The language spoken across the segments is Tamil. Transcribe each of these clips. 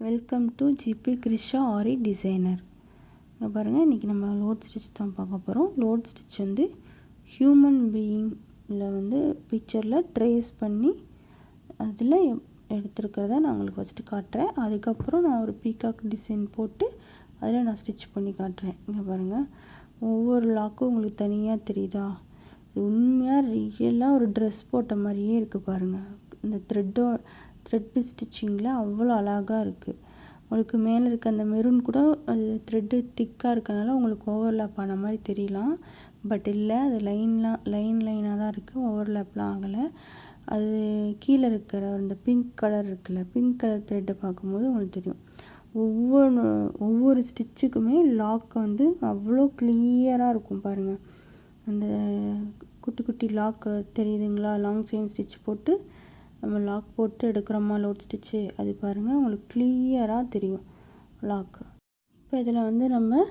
Welcome to GB Krisha aari designer. இங்கே பாருங்கள், இன்றைக்கி நம்ம லோட் ஸ்டிச் தான் பார்க்க போகிறோம். லோட் ஸ்டிச் வந்து ஹியூமன் பீயிங்கில் வந்து பிக்சரில் ட்ரேஸ் பண்ணி அதில் எடுத்துருக்கிறத நான் உங்களுக்கு ஃபஸ்ட்டு காட்டுறேன். அதுக்கப்புறம் நான் ஒரு பீகாக் டிசைன் போட்டு அதில் நான் ஸ்டிச் பண்ணி காட்டுறேன். இங்கே பாருங்கள், ஒவ்வொரு லாக்கும் உங்களுக்கு தனியாக தெரியுதா? உண்மையாக ரியலாக ஒரு ட்ரெஸ் போட்ட மாதிரியே இருக்குது பாருங்கள். இந்த த்ரெட்டு ஸ்டிச்சிங்கில் அவ்வளோ அழகாக இருக்குது. உங்களுக்கு மேலே இருக்க அந்த மெரூன் கூட அது த்ரெட்டு திக்காக இருக்கனால உங்களுக்கு ஓவர்லேப் ஆன மாதிரி தெரியலாம். பட் இல்லை, அது லைனாக தான் இருக்குது, ஓவர்லேப்லாம் ஆகலை. அது கீழே இருக்கிற அந்த பிங்க் கலர் இருக்குல்ல, பிங்க் கலர் த்ரெட்டை பார்க்கும்போது உங்களுக்கு தெரியும். ஒவ்வொரு ஸ்டிச்சுக்குமே லாக் வந்து அவ்வளோ கிளியராக இருக்கும் பாருங்கள். அந்த குட்டி குட்டி லாக் தெரியுதுங்களா? லாங் செயின் ஸ்டிச் போட்டு நம்ம லாக் போட்டு எடுக்கிறோமா லோட் ஸ்டிச்சு, அது பாருங்கள் உங்களுக்கு கிளியராக தெரியும் லாக்கு. இப்போ இதில் வந்து நம்ம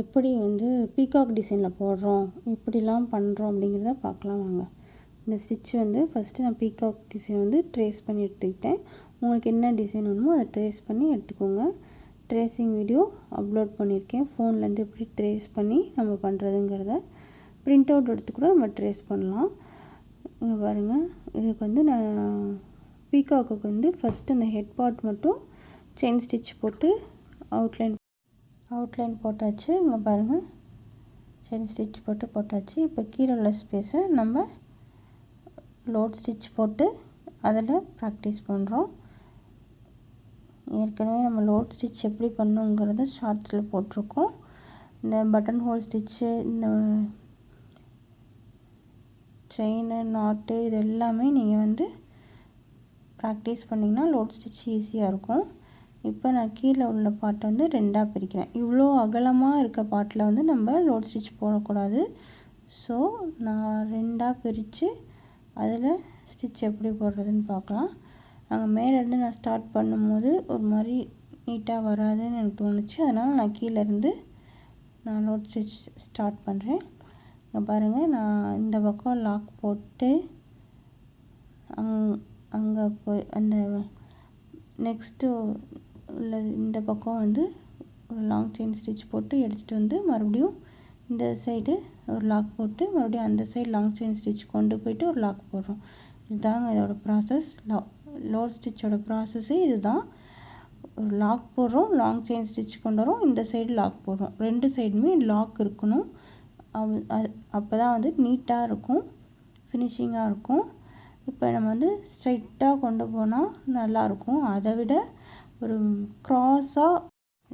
எப்படி வந்து பீகாக் டிசைனில் போடுறோம், எப்படிலாம் பண்ணுறோம் அப்படிங்கிறத பார்க்கலாம் வாங்க. இந்த ஸ்டிச் வந்து ஃபஸ்ட்டு நான் பீகாக் டிசைன் வந்து ட்ரேஸ் பண்ணி எடுத்துக்கிட்டேன். உங்களுக்கு என்ன டிசைன் வேணுமோ அதை ட்ரேஸ் பண்ணி எடுத்துக்கோங்க. ட்ரேசிங் வீடியோ அப்லோட் பண்ணியிருக்கேன். ஃபோன்லேருந்து எப்படி ட்ரேஸ் பண்ணி நம்ம பண்ணுறதுங்கிறத பிரிண்ட் அவுட் எடுத்து கூட நம்ம ட்ரேஸ் பண்ணலாம். இங்கே பாருங்கள், இதுக்கு வந்து நான் பீகாக்குக்கு வந்து ஃபஸ்ட்டு அந்த ஹெட் பார்ட் மட்டும் செயின் ஸ்டிச் போட்டு அவுட்லைன் போட்டாச்சு. இங்கே பாருங்கள், செயின் ஸ்டிச் போட்டாச்சு. இப்போ கீழே உள்ள ஸ்பேஸை நம்ம லோட் ஸ்டிச் போட்டு அதில் ப்ராக்டிஸ் பண்ணுறோம். ஏற்கனவே நம்ம லோட் ஸ்டிச் எப்படி பண்ணுங்கிறத ஷார்ட்ஸில் போட்டிருக்கோம். இந்த பட்டன் ஹோல் ஸ்டிச்சு, இந்த செயினு, நாட்டு, இது எல்லாமே நீங்கள் வந்து ப்ராக்டிஸ் பண்ணிங்கன்னா லோட் ஸ்டிச் ஈஸியாக இருக்கும். இப்போ நான் கீழே உள்ள பாட்டை வந்து ரெண்டாக பிரிக்கிறேன். இவ்வளோ அகலமாக இருக்க பாட்டில் வந்து நம்ம லோட் ஸ்டிச் போடக்கூடாது. ஸோ நான் ரெண்டாக பிரித்து அதில் ஸ்டிச் எப்படி போடுறதுன்னு பார்க்கலாம். நாங்கள் மேலேருந்து நான் ஸ்டார்ட் பண்ணும்போது ஒரு மாதிரி நீட்டாக வராதுன்னு எனக்கு தோணுச்சு. அதனால் நான் கீழேருந்து நான் லோட் ஸ்டிச் ஸ்டார்ட் பண்ணுறேன். இங்கே பாருங்கள், நான் இந்த பக்கம் லாக் போட்டு அங்கே போய் அந்த நெக்ஸ்ட்டு உள்ள இந்த பக்கம் வந்து ஒரு லாங் செயின் ஸ்டிச் போட்டு எடுத்துகிட்டு வந்து மறுபடியும் இந்த சைடு ஒரு லாக் போட்டு மறுபடியும் அந்த சைடு லாங் செயின் ஸ்டிச் கொண்டு போயிட்டு ஒரு லாக் போடுறோம். இதுதாங்க இதோட ப்ராசஸ். லோட் ஸ்டிச்சோட ப்ராசஸ்ஸே இதுதான். ஒரு லாக் போடுறோம், லாங் செயின் ஸ்டிச் கொண்டு வரோம், இந்த சைடு லாக் போடுறோம். ரெண்டு சைடுமே லாக் இருக்கணும். அப்போ தான் வந்து நீட்டாக இருக்கும், ஃபினிஷிங்காக இருக்கும். இப்போ நம்ம வந்து ஸ்ட்ரைட்டாக கொண்டு போனால் நல்லாயிருக்கும். அதை விட ஒரு க்ராஸாக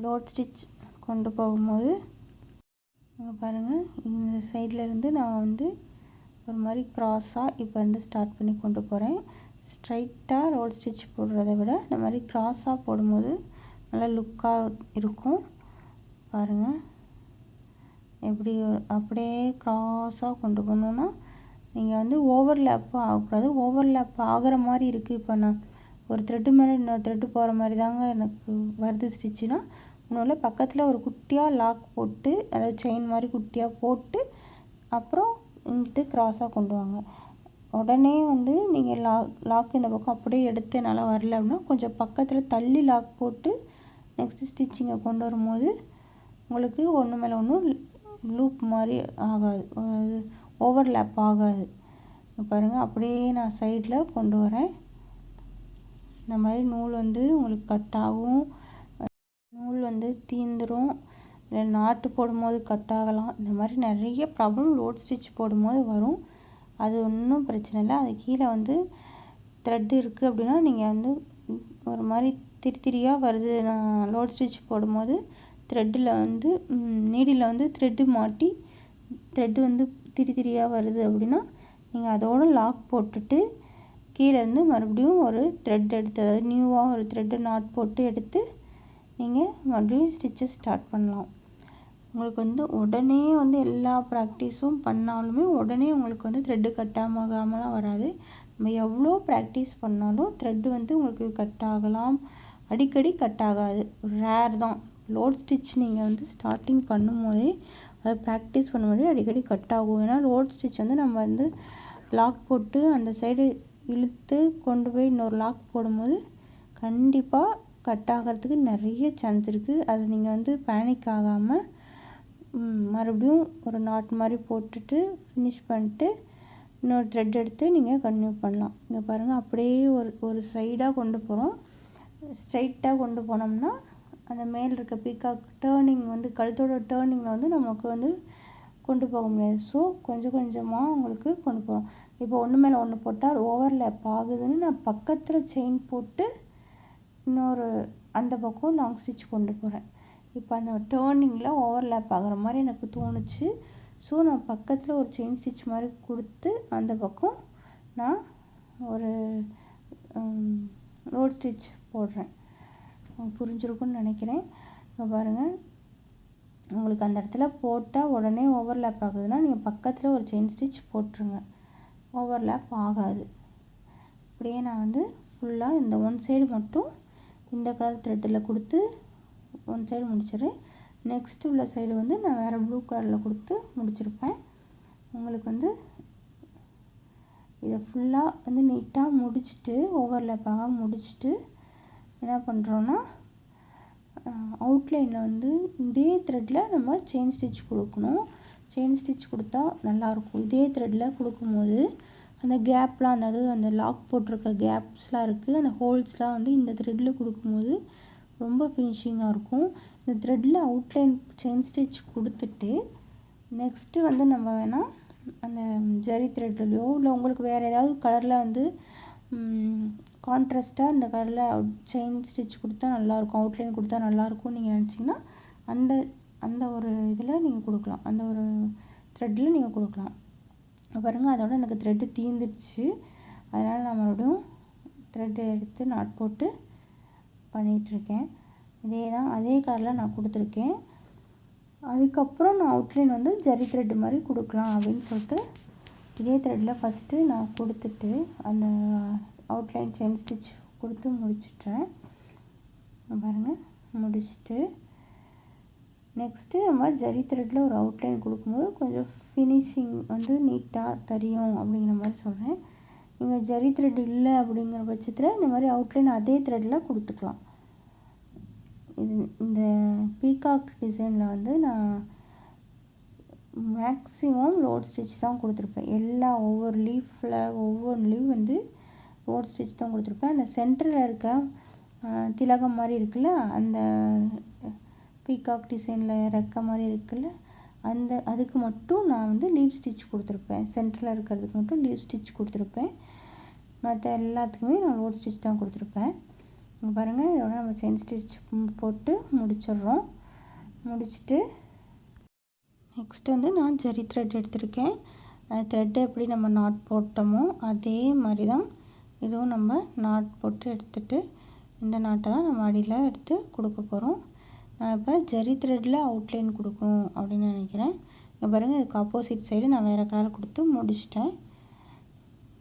லோட் ஸ்டிச் கொண்டு போகும்போது பாருங்கள், இந்த சைட்லேருந்து நான் வந்து ஒரு மாதிரி க்ராஸாக இப்போ வந்து ஸ்டார்ட் பண்ணி கொண்டு போகிறேன். ஸ்ட்ரைட்டாக லோட் ஸ்டிச் போடுறத விட இந்த மாதிரி க்ராஸாக போடும்போது நல்லா லுக்காக இருக்கும். பாருங்கள், எப்படி அப்படியே க்ராஸாக கொண்டு போகணுன்னா நீங்கள் வந்து ஓவர்லேப்பும் ஆகக்கூடாது. ஓவர்லேப் ஆகிற மாதிரி இருக்குது. இப்போ நான் ஒரு த்ரெட்டு மேலே இன்னொரு த்ரெட்டு போகிற மாதிரி தாங்க எனக்கு வருது ஸ்டிச்சுனா. இன்னொன்று பக்கத்தில் ஒரு குட்டியாக லாக் போட்டு, அதாவது செயின் மாதிரி குட்டியாக போட்டு அப்புறம் இங்கிட்டு க்ராஸாக கொண்டு வாங்க. உடனே வந்து நீங்கள் லாக் இந்த பக்கம் அப்படியே எடுத்து என்னால் வரல அப்படின்னா கொஞ்சம் பக்கத்தில் தள்ளி லாக் போட்டு நெக்ஸ்ட்டு ஸ்டிச்சிங்கை கொண்டு வரும்போது உங்களுக்கு ஒன்று மேலே ஒன்று லூப் மாதிரி ஆகாது, ஓவர்லேப் ஆகாது. பாருங்கள், அப்படியே நான் சைடில் கொண்டு வரேன். இந்த மாதிரி நூல் வந்து உங்களுக்கு கட் ஆகும், நூல் வந்து தீந்துடும், இல்லை நாட்டு போடும்போது கட் ஆகலாம். இந்த மாதிரி நிறைய ப்ராப்ளம் லோட் ஸ்டிச் போடும்போது வரும். அது ஒன்றும் பிரச்சனை இல்லை. அது கீழே வந்து த்ரெட் இருக்குது அப்படின்னா நீங்கள் வந்து ஒரு மாதிரி திரியாக வருது, நான் லோட் ஸ்டிச் போடும்போது த்ரெட்டில் வந்து நீடில் வந்து த்ரெட்டு மாட்டி த்ரெட்டு வந்து திரியாக வருது அப்படின்னா நீங்கள் அதோடு லாக் போட்டுட்டு கீழேருந்து மறுபடியும் ஒரு த்ரெட் எடுத்து, அதாவது நியூவாக ஒரு த்ரெட்டு நாட் போட்டு எடுத்து நீங்கள் மறுபடியும் ஸ்டிச்சை ஸ்டார்ட் பண்ணலாம். உங்களுக்கு வந்து உடனே வந்து எல்லா ப்ராக்டிஸும் பண்ணாலுமே உடனே உங்களுக்கு வந்து த்ரெட்டு கட்டாகாமலாம் வராது. நம்ம எவ்வளோ ப்ராக்டிஸ் பண்ணாலும் த்ரெட்டு வந்து உங்களுக்கு கட் ஆகலாம், அடிக்கடி கட் ஆகாது, ரேர் தான். லோட் ஸ்டிச் நீங்கள் வந்து ஸ்டார்டிங் பண்ணும்போதே அதை ப்ராக்டிஸ் பண்ணும்போதே அடிக்கடி கட் ஆகும். ஏன்னா லோட் ஸ்டிச் வந்து நம்ம வந்து லாக் போட்டு அந்த சைடு இழுத்து கொண்டு போய் இன்னொரு லாக் போடும்போது கண்டிப்பாக கட் ஆகிறதுக்கு நிறைய சான்ஸ் இருக்குது. அது நீங்கள் வந்து பேனிக் ஆகாமல் மறுபடியும் ஒரு நாட் மாதிரி போட்டுட்டு ஃபினிஷ் பண்ணிட்டு இன்னொரு த்ரெட் எடுத்து நீங்கள் கன்டினியூ பண்ணலாம். இங்கே பாருங்கள், அப்படியே ஒரு சைடாக கொண்டு போகிறோம். ஸ்ட்ரைட்டாக கொண்டு போனோம்னா அந்த மேல் இருக்க பீகாக் டேர்னிங் வந்து கழுத்தோட டேர்னிங்கில் வந்து நமக்கு வந்து கொண்டு போக முடியாது. ஸோ கொஞ்சம் கொஞ்சமாக உங்களுக்கு கொண்டு போகிறோம். இப்போ ஒன்று மேலே ஒன்று போட்டால் ஓவர்லேப் ஆகுதுன்னு நான் பக்கத்தில் செயின் போட்டு இன்னொரு அந்த பக்கம் லாங் ஸ்டிச் கொண்டு போகிறேன். இப்போ அந்த டேர்னிங்கில் ஓவர்லேப் ஆகிற மாதிரி எனக்கு தோணுச்சு. ஸோ நான் பக்கத்தில் ஒரு செயின் ஸ்டிச் மாதிரி கொடுத்து அந்த பக்கம் நான் ஒரு ரோட் ஸ்டிச் போடுறேன். புரிஞ்சிருக்குன்னு நினைக்கிறேன். இங்கே பாருங்கள், உங்களுக்கு அந்த இடத்துல போட்டால் உடனே ஓவர்லேப் ஆகுதுன்னா நீங்கள் பக்கத்தில் ஒரு செயின் ஸ்டிச் போட்டுருங்க, ஓவர்லேப் ஆகாது. அப்படியே நான் வந்து ஃபுல்லாக இந்த ஒன் சைடு மட்டும் இந்த கலர் த்ரெட்டில் கொடுத்து ஒன் சைடு முடிச்சிடுறேன். நெக்ஸ்ட்டு உள்ள சைடு வந்து நான் வேறு ப்ளூ கலரில் கொடுத்து முடிச்சிருப்பேன். உங்களுக்கு வந்து இதை ஃபுல்லாக வந்து நீட்டாக முடிச்சுட்டு ஓவர்லேப் ஆகாமல் முடிச்சுட்டு என்ன பண்ணுறோன்னா அவுட்லைனில் வந்து இதே த்ரெட்டில் நம்ம செயின் ஸ்டிச் கொடுக்கணும். செயின் ஸ்டிச் கொடுத்தா நல்லாயிருக்கும். இதே த்ரெட்டில் கொடுக்கும்போது அந்த கேப்லாம் அந்த லாக் போட்டிருக்க கேப்ஸ்லாம் இருக்குது, அந்த ஹோல்ஸ்லாம் வந்து இந்த த்ரெட்டில் கொடுக்கும்போது ரொம்ப ஃபினிஷிங்காக இருக்கும். இந்த த்ரெட்டில் அவுட்லைன் செயின் ஸ்டிச் கொடுத்துட்டு நெக்ஸ்ட்டு வந்து நம்ம வேணால் அந்த ஜரி த்ரெட்லையோ இல்லை உங்களுக்கு வேறு ஏதாவது கலரில் வந்து கான்ட்ராஸ்ட்டாக இந்த கலரில் செயின் ஸ்டிச் கொடுத்தா நல்லாயிருக்கும், அவுட்லைன் கொடுத்தா நல்லாயிருக்கும் நீங்கள் நினச்சிங்கன்னா அந்த அந்த ஒரு இதில் நீங்கள் கொடுக்கலாம், அந்த ஒரு த்ரெட்டில் நீங்கள் கொடுக்கலாம். பாருங்கள், அதோட எனக்கு த்ரெட்டு தீர்ந்துடுச்சு. அதனால் நான் மறுபடியும் த்ரெட்டு எடுத்து நாட் போட்டு பண்ணிகிட்ருக்கேன். இதே தான் அதே கலரில் நான் கொடுத்துருக்கேன். அதுக்கப்புறம் நான் அவுட்லைன் வந்து ஜரி த்ரெட்டு மாதிரி கொடுக்கலாம் அப்படின்னு சொல்லிட்டு இதே த்ரெட்டில் ஃபஸ்ட்டு நான் கொடுத்துட்டு அந்த அவுட்லைன் செயின் ஸ்டிச் கொடுத்து முடிச்சிட்றேன். பாருங்கள், முடிச்சுட்டு நெக்ஸ்ட்டு நம்ம ஜரி த்ரெட்டில் ஒரு அவுட்லைன் கொடுக்கும்போது கொஞ்சம் ஃபினிஷிங் வந்து நீட்டாக தெரியும் அப்படிங்கிற மாதிரி சொல்கிறேன். நீங்கள் ஜரி த்ரெட் இல்லை அப்படிங்கிற பட்சத்தில் இந்த மாதிரி அவுட்லைன் அதே த்ரெட்டில் கொடுத்துக்கலாம். இது இந்த பீகாக் டிசைனில் வந்து நான் மேக்ஸிமம் ரோட் ஸ்டிச் தான் கொடுத்துருப்பேன். ஒவ்வொரு லீஃப்லையும் வந்து ரோட் ஸ்டிச் தான் கொடுத்துருப்பேன். அந்த சென்டரில் இருக்க திலகம் மாதிரி இருக்குல்ல, அந்த பீகாக் டிசைனில் ரெக்க மாதிரி இருக்குல்ல, அதுக்கு மட்டும் நான் வந்து லீவ் ஸ்டிச் கொடுத்துருப்பேன். சென்டரில் இருக்கிறதுக்கு மட்டும் லீவ் ஸ்டிச் கொடுத்துருப்பேன். மற்ற எல்லாத்துக்குமே நான் ரோட் ஸ்டிச் தான் கொடுத்துருப்பேன். பாருங்கள், இதோட நம்ம செயின் ஸ்டிச் போட்டு முடிச்சிடுறோம். முடிச்சுட்டு நெக்ஸ்ட்டு வந்து நான் ஜரி த்ரெட் எடுத்திருக்கேன். அந்த த்ரெட்டை எப்படி நம்ம நாட் போட்டோமோ அதே மாதிரி தான் இதுவும் நம்ம நாட் போட்டு எடுத்துகிட்டு இந்த நாட்டை தான் நம்ம அடியில் எடுத்து கொடுக்க போகிறோம். நான் இப்போ ஜரி த்ரெட்டில் அவுட்லைன் கொடுக்கணும் அப்படின்னு நினைக்கிறேன். இங்கே பாருங்கள், இதுக்கு ஆப்போசிட் சைடு நான் வேறு கலர் கொடுத்து முடிச்சிட்டேன்.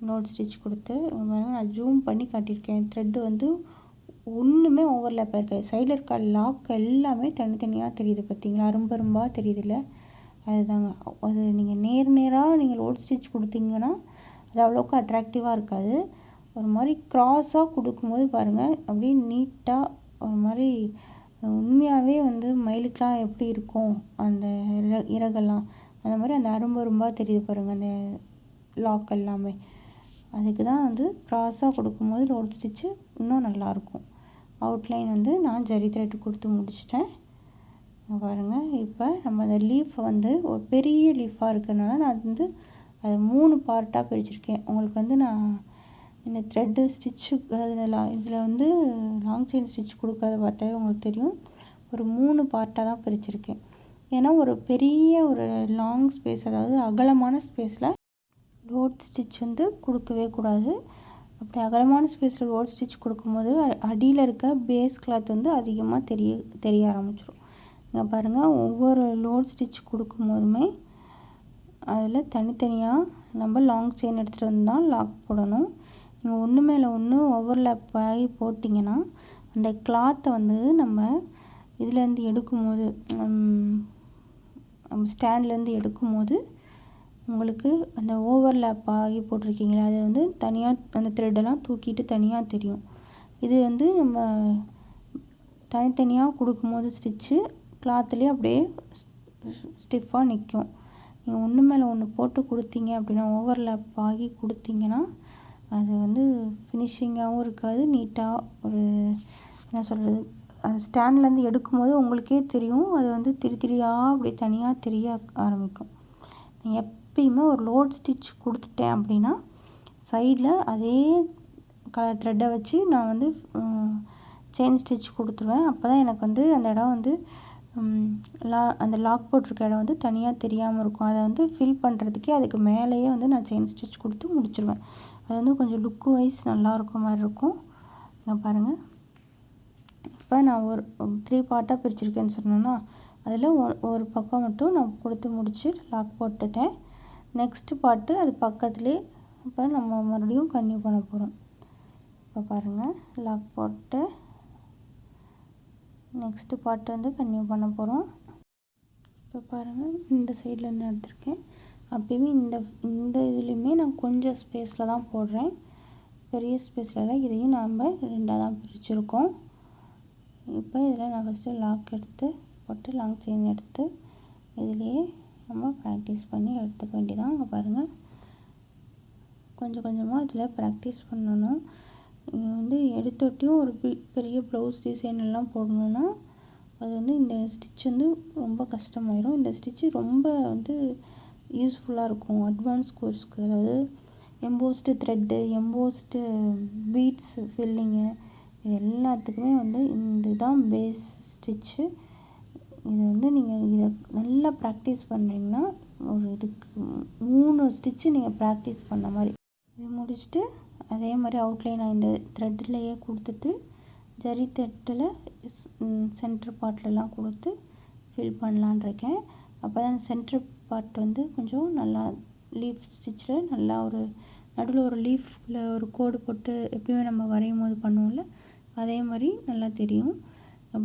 நோட் ஸ்டிச் கொடுத்து பாருங்கள், நான் ஜூம் பண்ணி காட்டியிருக்கேன். த்ரெட்டு வந்து ஒன்றுமே ஓவர்லேப் ஆகிருக்காது. சைடில் இருக்க லாக் எல்லாமே தனித்தனியாக தெரியுது, பார்த்தீங்களா? அரும்பரும்பாக தெரியுதுல்ல, அதுதாங்க. அது நீங்கள் நேராக நீங்கள் ரோட் ஸ்டிச் கொடுத்தீங்கன்னா அது அவ்வளோக்கு அட்ராக்டிவாக இருக்காது. ஒரு மாதிரி க்ராஸாக கொடுக்கும்போது பாருங்கள், அப்படியே நீட்டாக ஒரு மாதிரி உண்மையாகவே வந்து மயிலுக்கெலாம் எப்படி இருக்கும் அந்த இறகெல்லாம், அந்த மாதிரி அந்த அரும்பரும்பாக தெரியுது பாருங்கள் அந்த லாக் எல்லாமே. அதுக்கு தான் வந்து க்ராஸாக கொடுக்கும்போது ரோட் ஸ்டிச்சு இன்னும் நல்லாயிருக்கும். அவுட்லைன் வந்து நான் ஜரி த்ரெட் கொடுத்து முடிச்சிட்டேன். பாருங்கள், இப்போ நம்ம அந்த லீஃபை வந்து ஒரு பெரிய லீஃபாக இருக்கிறதுனால நான் வந்து அதை 3 பார்ட்டாக பிரிச்சுருக்கேன். உங்களுக்கு வந்து நான் இந்த த்ரெட்டு ஸ்டிச்சு இதில் வந்து லாங் செயின் ஸ்டிச் கொடுக்காத பார்த்தாவே உங்களுக்கு தெரியும், ஒரு 3 பார்ட்டாக தான் பிரிச்சுருக்கேன். ஏன்னா ஒரு பெரிய ஒரு லாங் ஸ்பேஸ், அதாவது அகலமான ஸ்பேஸில் ரோட் ஸ்டிச் வந்து கொடுக்கவே கூடாது. அப்படி அகலமான ஸ்பேஸில் ரோட் ஸ்டிச் கொடுக்கும்போது அடியில் இருக்க பேஸ் கிளாத் வந்து அதிகமாக தெரிய ஆரம்பிச்சிடும். இங்கே பாருங்கள், ஒவ்வொரு ரோட் ஸ்டிச் கொடுக்கும்போதுமே அதில் தனித்தனியாக நம்ம லாங் செயின் எடுத்துகிட்டு வந்து தான் லாக் போடணும். நீங்கள் ஒன்று மேலே ஒன்று ஓவர்லேப் ஆகி போட்டிங்கன்னா அந்த கிளாத்தை வந்து நம்ம இதுலேருந்து எடுக்கும்போது ஸ்டாண்ட்லேருந்து எடுக்கும்போது உங்களுக்கு அந்த ஓவர்லேப் ஆகி போட்டிருக்கீங்களா, அது வந்து தனியாக அந்த த்ரெட்டெல்லாம் தூக்கிட்டு தனியாக தெரியும். இது வந்து நம்ம தனித்தனியாக கொடுக்கும்போது ஸ்டிச்சு கிளாத்துலேயே அப்படியே ஸ்டிஃபாக நிற்கும். நீங்கள் ஒன்று மேலே ஒன்று போட்டு கொடுத்தீங்க அப்படின்னா, ஓவர்லேப் ஆகி கொடுத்தீங்கன்னா அது வந்து ஃபினிஷிங்காகவும் இருக்காது. நீட்டாக ஒரு என்ன சொல்கிறது, அந்த ஸ்டாண்ட்லேருந்து எடுக்கும்போது உங்களுக்கே தெரியும், அது வந்து திரியாக அப்படி தனியாக தெரிய ஆரம்பிக்கும். எப்பயுமே ஒரு லோட் ஸ்டிச் கொடுத்துட்டேன் அப்படின்னா சைடில் அதே கலர் த்ரெட்டை வச்சு நான் வந்து செயின் ஸ்டிச் கொடுத்துருவேன். அப்போ தான் எனக்கு வந்து அந்த இடம் வந்து அந்த லாக் போட்டிருக்க இடம் வந்து தனியாக தெரியாமல் இருக்கும். அதை வந்து ஃபில் பண்ணுறதுக்கே அதுக்கு மேலேயே வந்து நான் செயின் ஸ்டிச் கொடுத்து முடிச்சிடுவேன். அது வந்து கொஞ்சம் லுக்கு வைஸ் நல்லா இருக்க மாதிரி இருக்கும். இங்கே பாருங்கள், இப்போ நான் ஒரு 3 பார்ட்டாக பிரிச்சுருக்கேன்னு சொன்னேன்னா அதில் ஒரு பக்கம் மட்டும் நான் கொடுத்து முடிச்சு லாக் போட்டுட்டேன். நெக்ஸ்ட்டு பார்ட்டு அது பக்கத்துலேயே இப்போ நம்ம மறுபடியும் கன்டினியூ பண்ண போகிறோம். இப்போ பாருங்கள், லாக் போட்டு நெக்ஸ்ட்டு பார்ட்டு வந்து கன்டினியூ பண்ண போகிறோம். இப்போ பாருங்கள், இந்த சைட்லேருந்து எடுத்திருக்கேன். அப்பயுமே இந்த இதுலேயுமே நான் கொஞ்சம் ஸ்பேஸில் தான் போடுறேன், பெரிய ஸ்பேஸ்லலாம். இதையும் நாம் 2ஆக தான் பிரிச்சுருக்கோம். இப்போ இதில் நான் ஃபஸ்ட்டு லாக் எடுத்து போட்டு லாங் செயின் எடுத்து இதிலேயே நம்ம ப்ராக்டிஸ் பண்ணி எடுத்துக்க வேண்டியதான். அங்கே பாருங்கள், கொஞ்சம் கொஞ்சமாக இதில் ப்ராக்டிஸ் பண்ணணும். நீங்கள் வந்து எடுத்தொட்டியும் ஒரு பெரிய ப்ளவுஸ் டிசைன் எல்லாம் போடணுன்னா அது வந்து இந்த ஸ்டிச் வந்து ரொம்ப கஷ்டமாயிரும். இந்த ஸ்டிச்சு ரொம்ப வந்து யூஸ்ஃபுல்லாக இருக்கும் அட்வான்ஸ் கோர்ஸ்க்கு. அதாவது embossed thread, embossed beads filling, இது எல்லாத்துக்குமே வந்து இந்த தான் பேஸ் ஸ்டிச்சு. இது வந்து நீங்கள் இதை நல்லா ப்ராக்டிஸ் பண்ணுறீங்கன்னா ஒரு இதுக்கு 3 ஸ்டிச்சு நீங்கள் ப்ராக்டிஸ் பண்ண மாதிரி. இது முடிச்சுட்டு அதே மாதிரி அவுட்லைன் நான் இந்த த்ரெட்லேயே கொடுத்துட்டு ஜரி த்ரெட்டில் சென்டர் பார்ட்லலாம் கொடுத்து ஃபில் பண்ணலான் இருக்கேன். அப்போ தான் சென்டர் பார்ட் வந்து கொஞ்சம் நல்லா லீஃப் ஸ்டிச்சில் நல்லா ஒரு நடுவில் ஒரு லீஃபில் ஒரு கோடு போட்டு எப்பயுமே நம்ம வரையும் போது பண்ணுவோம்ல, அதே மாதிரி நல்லா தெரியும்.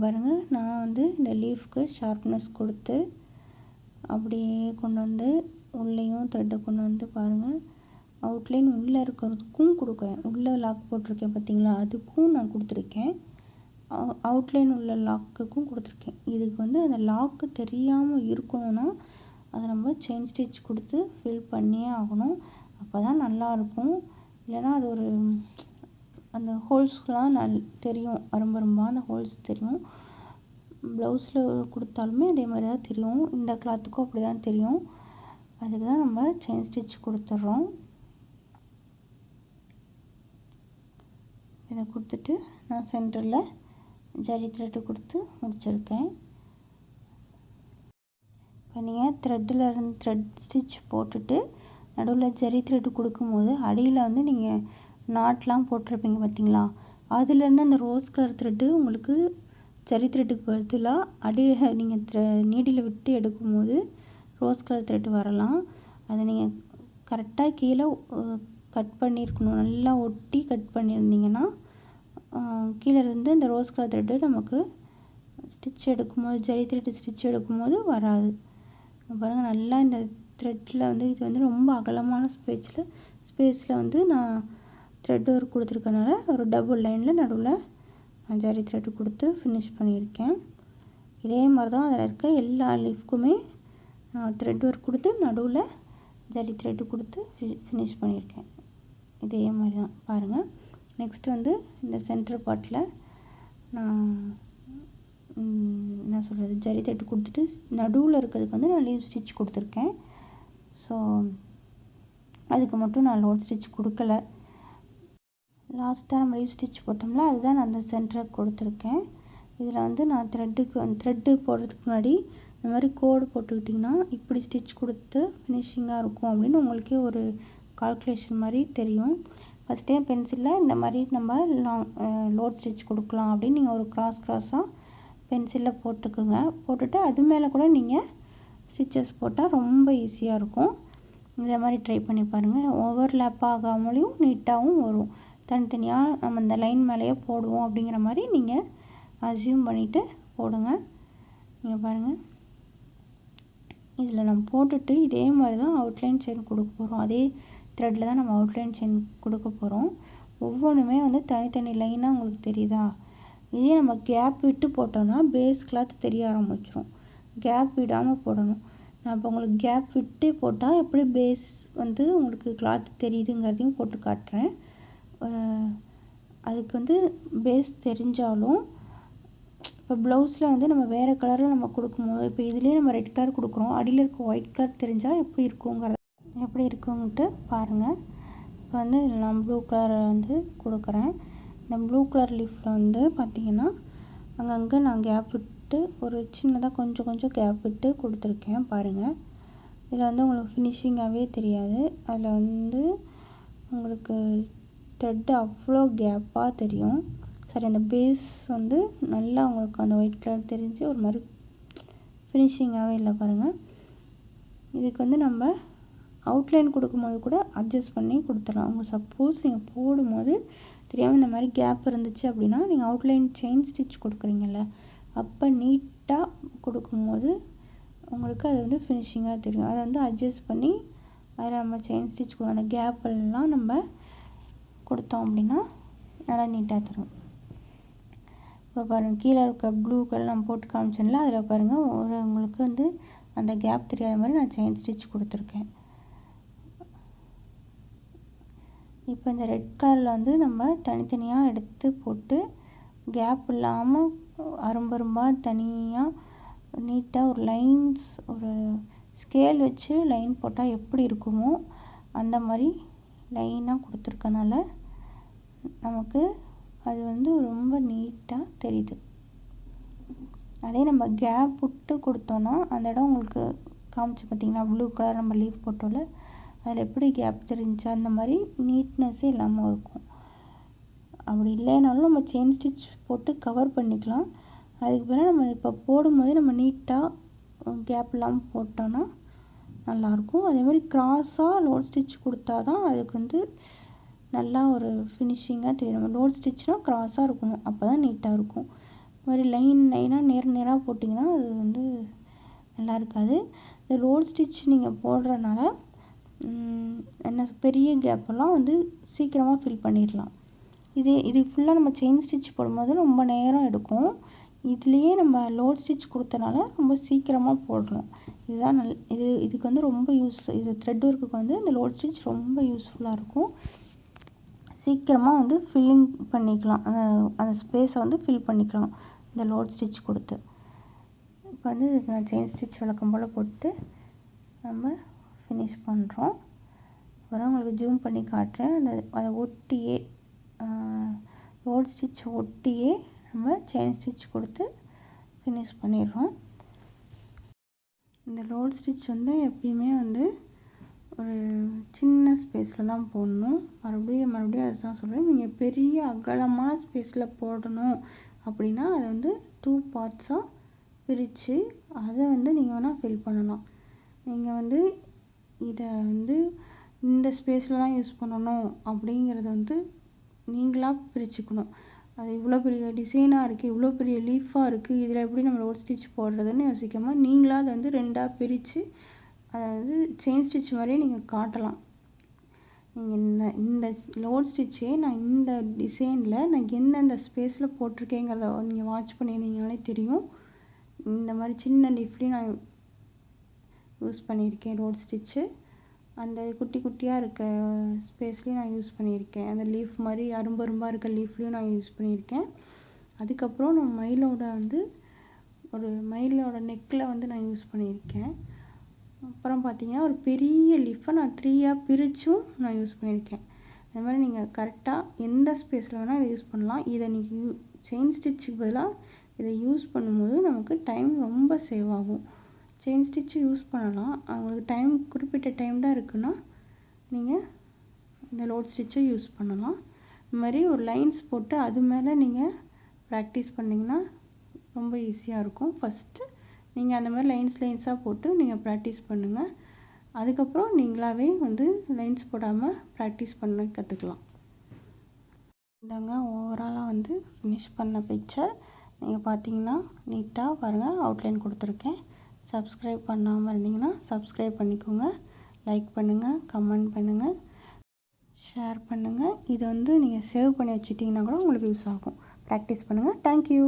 பாருங்கள், நான் வந்து இந்த லீஃப்க்கு ஷார்ப்னஸ் கொடுத்து அப்படியே கொண்டு வந்து உள்ளேயும் த்ரெட்டை கொண்டு வந்து பாருங்கள், அவுட்லைன் உள்ளே இருக்கிறதுக்கும் கொடுக்குறேன். உள்ளே லாக் போட்டிருக்கேன் பார்த்தீங்களா, அதுக்கும் நான் கொடுத்துருக்கேன். அவுட்லைன் உள்ள லாக்குக்கும் கொடுத்துருக்கேன். இதுக்கு வந்து அந்த லாக்கு தெரியாமல் இருக்கணும்னா அதை நம்ம செயின் ஸ்டிச் கொடுத்து ஃபில் பண்ணியே ஆகணும். அப்போ தான் நல்லாயிருக்கும். இல்லைனா அது ஒரு அந்த ஹோல்ஸ்லாம் தெரியும், ரொம்ப அந்த ஹோல்ஸ் தெரியும். ப்ளவுஸில் கொடுத்தாலுமே அதே மாதிரி தான் தெரியும். இந்த கிளாத்துக்கும் அப்படி தான் தெரியும். அதுக்கு தான் நம்ம செயின் ஸ்டிச் கொடுத்துட்றோம். இதை கொடுத்துட்டு நான் சென்டரில் ஜரி த்ரெட்டு கொடுத்து முடிச்சிருக்கேன். இப்போ நீங்கள் த்ரெட் ஸ்டிச் போட்டுட்டு நடுவில் ஜரி த்ரெட்டு கொடுக்கும்போது அடியில் வந்து நீங்கள் நாட்லாம் போட்டிருப்பீங்க பார்த்தீங்களா, அதுலேருந்து அந்த ரோஸ் கலர் த்ரெட்டு உங்களுக்கு ஜரி த்ரெட்டுக்கு பதிலாக அடியில் நீங்கள் நீடியில் விட்டு எடுக்கும்போது ரோஸ் கலர் த்ரெட்டு வரலாம். அதை நீங்கள் கரெக்டாக கீழே கட் பண்ணியிருக்கணும். நல்லா ஒட்டி கட் பண்ணியிருந்தீங்கன்னா கீழே இருந்து இந்த ரோஸ் கலர் த்ரெட்டு நமக்கு ஸ்டிச் எடுக்கும்போது ஜரி த்ரெட்டு ஸ்டிச் எடுக்கும்போது வராது. பாருங்கள், நல்லா இந்த த்ரெட்டில் வந்து இது வந்து ரொம்ப அகலமான ஸ்பேஸில் வந்து நான் த்ரெட் ஒர்க் கொடுத்துருக்கனால ஒரு டபுள் லைனில் நடுவில் நான் ஜரி த்ரெட்டு கொடுத்து ஃபினிஷ் பண்ணியிருக்கேன். இதே மாதிரி தான் அதில் இருக்க எல்லா லீஃப்க்குமே நான் த்ரெட் ஒர்க் கொடுத்து நடுவில் ஜரி த்ரெட்டு கொடுத்து ஃபினிஷ் பண்ணியிருக்கேன். இதே மாதிரி தான் பாருங்கள். நெக்ஸ்ட் வந்து இந்த சென்டர் பார்ட்டில் நான் என்ன சொல்கிறது, ஜரி த்ரெட்டு கொடுத்துட்டு நடுவில் இருக்கிறதுக்கு வந்து நான் லீவ் ஸ்டிச் கொடுத்துருக்கேன். ஸோ அதுக்கு மட்டும் நான் லோட் ஸ்டிச் கொடுக்கல. லாஸ்ட்டாக நம்ம லீவ் ஸ்டிச் போட்டோம்ல, அதுதான் நான் அந்த சென்டருக்கு கொடுத்துருக்கேன். இதில் வந்து நான் த்ரெட்டு போடுறதுக்கு முன்னாடி இந்த மாதிரி கோடு போட்டுக்கிட்டிங்கன்னா இப்படி ஸ்டிச் கொடுத்து ஃபினிஷிங்காக இருக்கும் அப்படின்னு உங்களுக்கே ஒரு கால்குலேஷன் மாதிரி தெரியும். ஃபஸ்ட்டே பென்சிலில் இந்த மாதிரி நம்ம லோட் ஸ்டிச் கொடுக்கலாம் அப்படின்னு நீங்கள் ஒரு கிராஸாக பென்சிலில் போட்டுக்குங்க. போட்டுட்டு அது மேலே கூட நீங்கள் ஸ்டிச்சஸ் போட்டால் ரொம்ப ஈஸியாக இருக்கும். இந்த மாதிரி ட்ரை பண்ணி பாருங்கள். ஓவர்லேப் ஆகாமலையும் நீட்டாகவும் வரும். தனித்தனியாக நம்ம இந்த லைன் மேலேயே போடுவோம் அப்படிங்கிற மாதிரி நீங்கள் அசியூம் பண்ணிவிட்டு போடுங்க. நீங்கள் பாருங்கள், இதில் நம்ம போட்டுட்டு இதே மாதிரி தான் அவுட்லைன் செயின் கொடுக்க போகிறோம். அதே த்ரெட்டில் தான் நம்ம அவுட்லைன் செயின் கொடுக்க போகிறோம். ஒவ்வொன்றுமே வந்து தனித்தனி லைனாக உங்களுக்கு தெரியுதா, இதே நம்ம கேப் விட்டு போட்டோம்னா பேஸ் கிளாத் தெரிய ஆரம்பிச்சிடும். கேப் விடாமல் போடணும். நான் இப்போ உங்களுக்கு கேப் விட்டு போட்டால் எப்படி பேஸ் வந்து உங்களுக்கு கிளாத் தெரியுதுங்கிறதையும் போட்டு காட்டுறேன். அதுக்கு வந்து பேஸ் தெரிஞ்சாலும் இப்போ ப்ளவுஸில் வந்து நம்ம வேறு கலரில் நம்ம கொடுக்கும்போது, இப்போ இதுலேயே நம்ம ரெட் கலர் கொடுக்குறோம், அடியில் இருக்க ஒயிட் கலர் தெரிஞ்சால் எப்படி இருக்குங்கன்ட்டு பாருங்கள். இப்போ வந்து நான் ப்ளூ கலரை வந்து கொடுக்குறேன். இந்த ப்ளூ கலர் லீஃபில் வந்து பார்த்திங்கன்னா அங்கங்கே நான் கேப் விட்டு ஒரு சின்னதாக கொஞ்சம் கேப் விட்டு கொடுத்துருக்கேன் பாருங்கள். இதில் வந்து உங்களுக்கு ஃபினிஷிங்காகவே தெரியாது. அதில் வந்து உங்களுக்கு த்ரெட்டு அவ்வளோ கேப்பாக தெரியும். சரி, அந்த பேஸ் வந்து நல்லா உங்களுக்கு அந்த ஒயிட் கலர் தெரிஞ்சு ஒரு மாதிரி ஃபினிஷிங்காகவே இல்லை பாருங்கள். இதுக்கு வந்து நம்ம அவுட்லைன் கொடுக்கும்போது கூட அட்ஜஸ்ட் பண்ணி கொடுத்துடலாம். உங்கள் சப்போஸ் நீங்கள் போடும்போது தெரியாமல் இந்த மாதிரி கேப் இருந்துச்சு அப்படின்னா, நீங்கள் அவுட்லைன் செயின் ஸ்டிச் கொடுக்குறீங்கல்ல, அப்போ நீட்டாக கொடுக்கும்போது உங்களுக்கு அது வந்து ஃபினிஷிங்காக தெரியும். அதை வந்து அட்ஜஸ்ட் பண்ணி அதில் நம்ம செயின் ஸ்டிச் அந்த கேப்பெல்லாம் நம்ம கொடுத்தோம் அப்படின்னா நல்லா நீட்டாக தரும். இப்போ பாருங்கள், கீழே இருக்க ப்ளூ கலர் நம்ம போட்டு காமிச்சோம்ல, அதில் பாருங்கள் உங்களுக்கு வந்து அந்த கேப் தெரியாத மாதிரி நான் செயின் ஸ்டிச் கொடுத்துருக்கேன். இப்போ இந்த ரெட் கலரில் வந்து நம்ம தனித்தனியாக எடுத்து போட்டு கேப் இல்லாமல் அரும்பரும்பாக தனியாக நீட்டாக ஒரு லைன்ஸ், ஒரு ஸ்கேல் வச்சு லைன் போட்டால் எப்படி இருக்குமோ அந்த மாதிரி லைனாக கொடுத்துருக்கனால நமக்கு அது வந்து ரொம்ப நீட்டாக தெரியுது. அதே நம்ம கேப் விட்டு கொடுத்தோன்னா அந்த இடம் உங்களுக்கு காமிச்சு பார்த்திங்கன்னா ப்ளூ கலர் நம்ம லீஃப் போட்டோம்ல, அதில் எப்படி கேப் தெரிஞ்சு அந்த மாதிரி நீட்னஸ்ஸே இல்லாமல் இருக்கும். அப்படி இல்லைனாலும் நம்ம செயின் ஸ்டிச் போட்டு கவர் பண்ணிக்கலாம். அதுக்கு பிறகு நம்ம இப்போ போடும்போதே நம்ம நீட்டாக கேப் இல்லாமல் போட்டோன்னா நல்லாயிருக்கும். அதே மாதிரி க்ராஸாக லோட் ஸ்டிச் கொடுத்தா தான் அதுக்கு வந்து நல்லா ஒரு ஃபினிஷிங்காக தெரியும். நம்ம லோட் ஸ்டிச்னால் க்ராஸாக இருக்கணும், அப்போ தான் நீட்டாக இருக்கும். இது மாதிரி லைனாக நேராக போட்டிங்கன்னா அது வந்து நல்லா இருக்காது. இந்த லோட் ஸ்டிச் நீங்கள் போடுறதுனால என்ன பெரிய கேப்பெல்லாம் வந்து சீக்கிரமாக ஃபில் பண்ணிடலாம். இது ஃபுல்லாக நம்ம செயின் ஸ்டிச் போடும்போது ரொம்ப நேரம் எடுக்கும். இதுலேயே நம்ம லோட் ஸ்டிச் கொடுத்தனால ரொம்ப சீக்கிரமாக போடணும். இதுதான் இதுக்கு வந்து ரொம்ப இது த்ரெட் ஒர்க்குக்கு வந்து இந்த லோட் ஸ்டிச் ரொம்ப யூஸ்ஃபுல்லாக இருக்கும். சீக்கிரமாக வந்து ஃபில்லிங் பண்ணிக்கலாம், அந்த ஸ்பேஸை வந்து ஃபில் பண்ணிக்கலாம் இந்த லோட் ஸ்டிச் கொடுத்து. இப்போ வந்து நான் செயின் ஸ்டிச் விளக்கம் போல் போட்டு நம்ம ஃபினிஷ் பண்ணுறோம். அப்புறம் உங்களுக்கு ஜூம் பண்ணி காட்டுறேன். அதை ஒட்டியே லோட் ஸ்டிச் ஒட்டியே நம்ம செயின் ஸ்டிச் கொடுத்து ஃபினிஷ் பண்ணிடுறோம். இந்த லோட் ஸ்டிச் வந்து எப்பயுமே வந்து ஒரு சின்ன ஸ்பேஸில் தான் போடணும். மறுபடியும் அதுதான் சொல்கிறேன். நீங்கள் பெரிய அகலமான ஸ்பேஸில் போடணும் அப்படின்னா அதை வந்து 2 பார்ட்ஸாக பிரித்து அதை வந்து நீங்கள் வேணால் ஃபில் பண்ணலாம். நீங்கள் வந்து இதை வந்து இந்த ஸ்பேஸில் தான் யூஸ் பண்ணணும் அப்படிங்கிறத வந்து நீங்களாக பிரிச்சுக்கணும். அது இவ்வளோ பெரிய டிசைனாக இருக்குது, இவ்வளோ பெரிய லீஃபாக இருக்குது, இதில் எப்படி நம்ம லோட் ஸ்டிச் போடுறதுன்னு யோசிக்காமல் நீங்களாக அதை வந்து 2ஆக பிரித்து அதாவது செயின் ஸ்டிச் மாதிரியே நீங்கள் காட்டலாம். நீங்கள் இந்த லோட் ஸ்டிச்சே நான் இந்த டிசைனில் நான் எந்தெந்த ஸ்பேஸில் போட்டிருக்கேங்கிறத நீங்கள் வாட்ச் பண்ணியிருந்தீங்கனாலே தெரியும். இந்த மாதிரி சின்ன லீஃப்லேயும் நான் யூஸ் பண்ணியிருக்கேன் லோட் ஸ்டிச்சு. அந்த குட்டி குட்டியாக இருக்க ஸ்பேஸ்லேயும் நான் யூஸ் பண்ணியிருக்கேன். அந்த லீஃப் மாதிரி அரும்பரும்பாக இருக்க லீஃப்லேயும் நான் யூஸ் பண்ணியிருக்கேன். அதுக்கப்புறம் நான் மயிலோட நெக்கில் வந்து நான் யூஸ் பண்ணியிருக்கேன். அப்புறம் பார்த்திங்கன்னா ஒரு பெரிய லீஃபை நான் 3ஆக பிரித்தும் நான் யூஸ் பண்ணியிருக்கேன். அது மாதிரி நீங்கள் கரெக்டாக எந்த ஸ்பேஸில் வேணால் இதை யூஸ் பண்ணலாம். இதை நீங்கள் செயின் ஸ்டிச்சுக்கு பதிலாக இதை யூஸ் பண்ணும்போது நமக்கு டைம் ரொம்ப சேவ் ஆகும். செயின் ஸ்டிச்சு யூஸ் பண்ணலாம், அவங்களுக்கு டைம் குறிப்பிட்ட டைம் தான் இருக்குன்னா நீங்கள் இந்த லோட் ஸ்டிச்சை யூஸ் பண்ணலாம். இது மாதிரி ஒரு லைன்ஸ் போட்டு அது மேலே நீங்கள் ப்ராக்டிஸ் பண்ணிங்கன்னா ரொம்ப ஈஸியாக இருக்கும். ஃபஸ்ட்டு நீங்கள் அந்த மாதிரி லைன்ஸாக போட்டு நீங்கள் ப்ராக்டிஸ் பண்ணுங்கள். அதுக்கப்புறம் நீங்களாகவே வந்து லைன்ஸ் போடாமல் ப்ராக்டிஸ் பண்ண கற்றுக்கலாம். இதாங்க ஓவராலாக வந்து ஃபினிஷ் பண்ண பிக்சர். நீங்கள் பார்த்தீங்கன்னா நீட்டாக பாருங்கள், அவுட்லைன் கொடுத்துருக்கேன். சப்ஸ்கிரைப் பண்ணாமல் இருந்தீங்கன்னா சப்ஸ்கிரைப் பண்ணிக்கோங்க. லைக் பண்ணுங்கள், கமெண்ட் பண்ணுங்கள், ஷேர் பண்ணுங்கள். இது வந்து நீங்கள் சேவ் பண்ணி வச்சுட்டிங்கன்னா கூட உங்களுக்கு யூஸ் ஆகும். ப்ராக்டிஸ் பண்ணுங்கள். தேங்க்யூ.